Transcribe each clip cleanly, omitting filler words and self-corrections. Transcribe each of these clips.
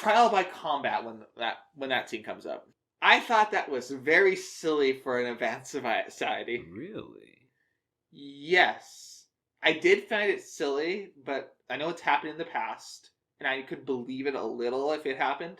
trial by combat when that scene comes up. I thought that was very silly for an advanced society. Really? Yes. I did find it silly, but I know it's happened in the past, and I could believe it a little if it happened.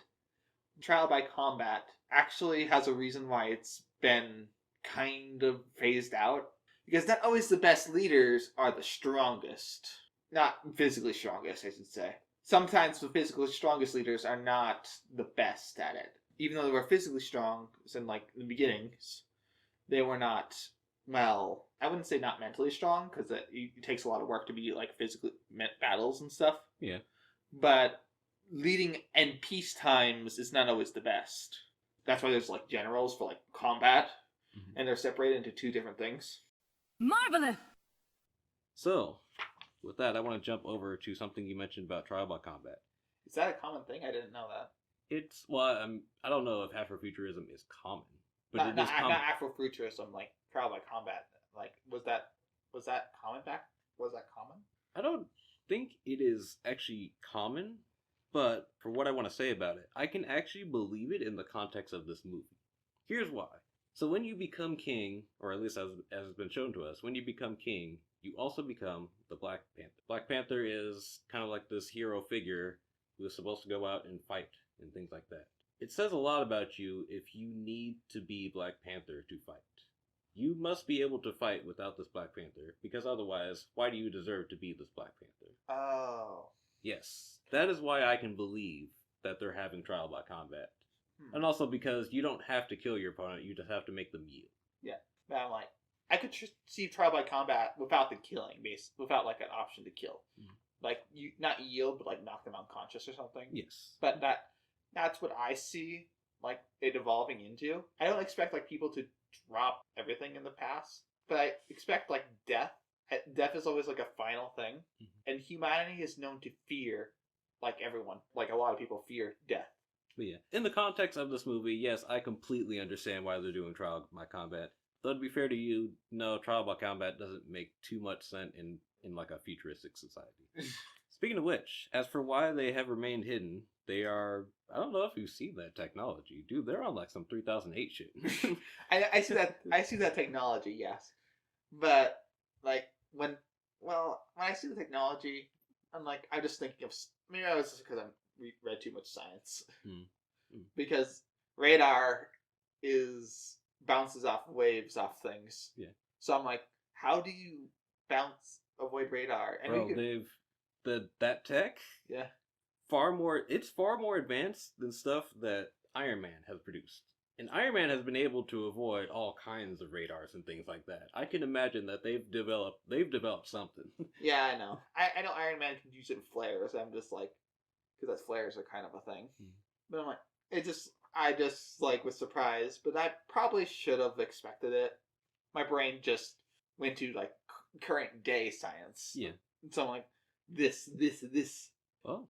Trial by combat actually has a reason why it's been kind of phased out. Because not always the best leaders are the strongest. Not physically strongest, I should say. Sometimes the physically strongest leaders are not the best at it. Even though they were physically strong, in like the beginnings, they were not, well, I wouldn't say not mentally strong, because it takes a lot of work to be like physically battles and stuff. Yeah. But leading in peace times is not always the best. That's why there's like generals for like combat, and they're separated into two different things. Marvelous! So, with that, I want to jump over to something you mentioned about trial by combat. Is that a common thing? I didn't know that. It's, well, I don't know if Afrofuturism is common, but not, it not, is common. Not Afrofuturism, like trial by combat. Like, was that common back? Was that common? I don't think it is actually common, but for what I want to say about it, I can actually believe it in the context of this movie. Here's why. So when you become king, or at least as has been shown to us, when you become king, you also become the Black Panther. Black Panther is kind of like this hero figure who is supposed to go out and fight and things like that. It says a lot about you if you need to be Black Panther to fight. You must be able to fight without this Black Panther, because otherwise, why do you deserve to be this Black Panther? Oh. Yes, that is why I can believe that they're having trial by combat. And also because you don't have to kill your opponent, you just have to make them yield. Yeah, but I'm like, I could see trial by combat without the killing, without like an option to kill. Like, you not yield, but like knock them unconscious or something. Yes. But that's what I see like it evolving into. I don't expect like people to drop everything in the past, but I expect like death. Death is always like a final thing, and humanity is known to fear, like everyone, like a lot of people fear death. But yeah, in the context of this movie, yes, I completely understand why they're doing trial by combat. Though to be fair to you, no, trial by combat doesn't make too much sense in like a futuristic society. Speaking of which, as for why they have remained hidden, they are, I don't know if you've seen that technology. Dude, they're on like some 3008 shit. I see that technology, yes. But like when I see the technology, I'm just thinking of, maybe I was just because I'm read too much science. Because radar bounces off waves off things. Yeah. So I'm like, how do you avoid radar? And Bro, that tech. Yeah. It's far more advanced than stuff that Iron Man has produced. And Iron Man has been able to avoid all kinds of radars and things like that. I can imagine that they've developed something. Yeah, I know. I know Iron Man can use it in flares. I'm just like, because that flares are kind of a thing. But I'm like, I just like was surprised, but I probably should have expected it. My brain just went to like current day science. Yeah. So I'm like, this. Well,